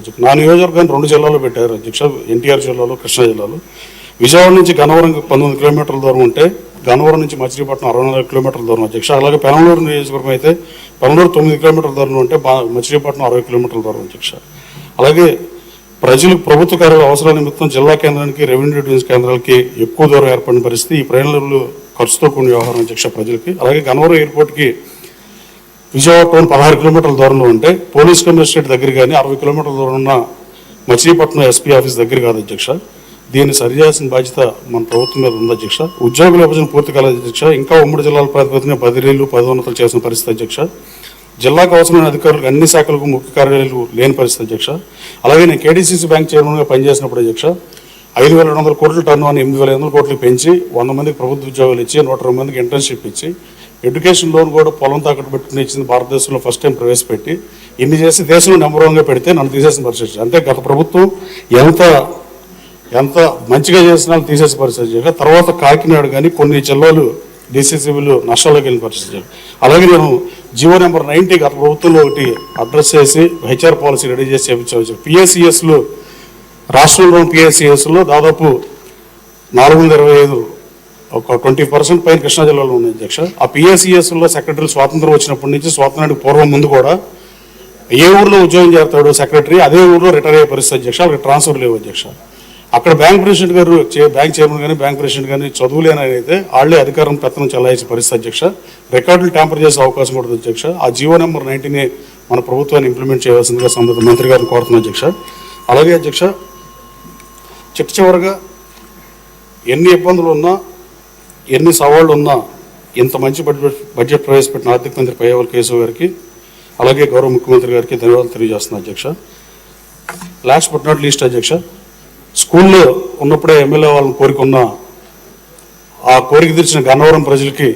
అధ్యక్ష. నా నియోజకవర్గాన్ని 2 జిల్లాలో పెట్టారు అధ్యక్ష, ఎన్టీఆర్ జిల్లాలో, కృష్ణా జిల్లాలో. విజయవాడ నుంచి గన్నవరం 19 కిలోమీటర్ల దూరం ఉంటే గన్నవరం నుంచి మచిలీపట్నం 64 కిలోమీటర్ల దూరం అధ్యక్ష. అలాగే పెనమలూరు నియోజకవర్గం అయితే పెనమలూరు 9 కిలోమీటర్ల దూరం ఉంటే మచిలీపట్నం 60 కిలోమీటర్ల దూరం అధ్యక్ష. అలాగే ప్రజలకు ప్రభుత్వ కార్యాలయ అవసరాల నిమిత్తం జిల్లా కేంద్రానికి, రెవెన్యూ డివిజన్ కేంద్రాలకి ఎక్కువ దూరం ఏర్పడిన పరిస్థితి. ఈ ప్రయాణాలు ఖర్చుతో కూడిన వ్యవహారం అధ్యక్ష ప్రజలకి. అలాగే గన్నవరం ఎయిర్పోర్ట్కి విజయవాడ టౌన్ 16 కిలోమీటర్ల దూరంలో ఉంటే పోలీస్ కమిషనరేట్ దగ్గర కానీ 60 కిలోమీటర్ల దూరం ఉన్న మచిలీపట్నం ఎస్పీ ఆఫీస్ దగ్గర కాదు అధ్యక్ష. దీన్ని సరిచేయాల్సిన బాధ్యత మన ప్రభుత్వం మీద ఉంది అధ్యక్ష. ఉద్యోగుల విభజన పూర్తి కాలేదు అధ్యక్ష. ఇంకా ఉమ్మడి జిల్లాల ప్రాతిపదికన బదిలీలు, పదోన్నతులు చేసిన పరిస్థితి అధ్యక్ష. జిల్లాకు అవసరమైన అధికారులకు అన్ని శాఖలకు ముఖ్య కార్యాలయాలు లేని పరిస్థితి అధ్యక్ష. అలాగే నేను కేడీసీసీ బ్యాంక్ చైర్మన్గా పనిచేసినప్పుడు అధ్యక్ష 5,200 కోట్ల టర్న్ 8,500 కోట్లు పెంచి 100 మందికి ప్రభుత్వ ఉద్యోగాలు ఇచ్చి 120 మందికి ఇంటర్న్షిప్ ఇచ్చి ఎడ్యుకేషన్ లోన్ కూడా పొలం తాకట్టు పెట్టుకుని ఇచ్చింది భారతదేశంలో ఫస్ట్ టైం ప్రవేశపెట్టి ఇన్ని చేసి దేశంలో నెంబర్ 1గా పెడితే నన్ను తీసేసిన పరిస్థితి. అంటే గత ప్రభుత్వం ఎంత మంచిగా చేసినా తీసేసే పరిస్థితి. తర్వాత కాకినాడ కానీ కొన్ని జిల్లాలు డీసీసీబీలు నష్టాల్లోకి వెళ్ళిన పరిస్థితి. అలాగే నేను జీవో నెంబర్ 90 గత ప్రభుత్వంలో ఒకటి అడ్రస్ చేసి హెచ్ఆర్ పాలసీ రెడీ చేసి చేయించారు. పిఎస్సిఎస్లో రాష్ట్రంలోని పిఎస్సిఎస్లో దాదాపు 425 ఒక 20% పైన కృష్ణా జిల్లాలో ఉన్నాయి అధ్యక్ష. ఆ పిఎస్సిఎస్లో సెక్రటరీలు స్వాతంత్రం వచ్చినప్పటి నుంచి స్వాతంత్రానికి పూర్వం ముందు కూడా ఏ ఊర్లో ఉద్యోగం చేస్తాడో సెక్రటరీ అదే ఊర్లో రిటైర్ అయ్యే పరిస్థితి అధ్యక్ష. అక్కడ ట్రాన్స్ఫర్ లేవు అధ్యక్ష. అక్కడ బ్యాంక్ ప్రెసిడెంట్ గారు, బ్యాంక్ చైర్మన్ కానీ బ్యాంక్ ప్రెసిడెంట్ కానీ చదువులేని అయితే వాళ్ళే అధికారం పెత్తనం చెలాయించే పరిస్థితి అధ్యక్ష. రికార్డులు ట్యాంపర్ చేసే అవకాశం ఉంటుంది అధ్యక్ష. ఆ జీవో నెంబర్ 90ని మన ప్రభుత్వాన్ని ఇంప్లిమెంట్ చేయవలసిందిగా సంబంధిత మంత్రి గారిని కోరుతున్నాను అధ్యక్ష. అలాగే అధ్యక్ష చివరగా ఎన్ని ఇబ్బందులు ఉన్నా, ఎన్ని సవాళ్ళు ఉన్నా ఇంత మంచి బడ్జెట్ ప్రవేశపెట్టిన ఆర్థిక మంత్రి పయ్యావుల కేశవ్ గారికి, అలాగే గౌరవ ముఖ్యమంత్రి గారికి ధన్యవాదాలు తెలియజేస్తున్నాను అధ్యక్ష. లాస్ట్ బట్ నాట్ లీస్ట్ అధ్యక్ష, స్కూల్లో ఉన్నప్పుడే ఎమ్మెల్యే వాళ్ళని కోరికున్న ఆ కోరిక తీర్చిన గన్నవరం ప్రజలకి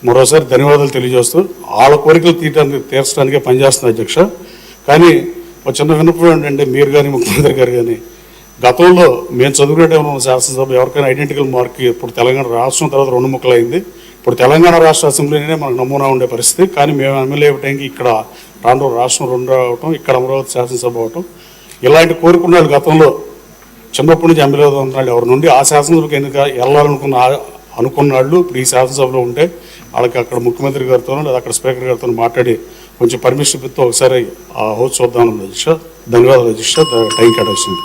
మరోసారి ధన్యవాదాలు తెలియజేస్తూ వాళ్ళ కోరికలు తీర్చడానికే పనిచేస్తుంది అధ్యక్ష. కానీ ఒక చిన్న విన్నపం ఏంటంటే మీరు కానీ ముఖ్యమంత్రి గారు కానీ గతంలో మేము చదువుకునే ఉన్న శాసనసభ ఎవరికైనా ఐడెంటికల్ మార్క్ ఇప్పుడు తెలంగాణ రాష్ట్రం తర్వాత 2 ముక్కలు అయింది. ఇప్పుడు తెలంగాణ రాష్ట్ర అసెంబ్లీనే మనకు నమూనా ఉండే పరిస్థితి. కానీ మేము ఎమ్మెల్యే ఇవ్వడానికి ఇక్కడ రాష్ట్రం 2 అవటం, ఇక్కడ అమరావతి శాసనసభ అవటం, ఇలాంటి కోరుకున్నాడు గతంలో చిన్నప్పటి నుంచి ఎమ్మెల్యే అవుతున్నాడు ఎవరి నుండి ఆ శాసనసభకి అనుకున్నాళ్ళు ఇప్పుడు ఈ శాసనసభలో ఉంటే వాళ్ళకి అక్కడ ముఖ్యమంత్రి గారితో లేదా అక్కడ స్పీకర్ గారితో మాట్లాడి కొంచెం పర్మిషన్ ఇస్తే ఒకసారి ఆ హౌస్ చూద్దామని అధ్యక్ష. ధన్యవాదాలు అధ్యక్ష, టైం కేటాయించింది.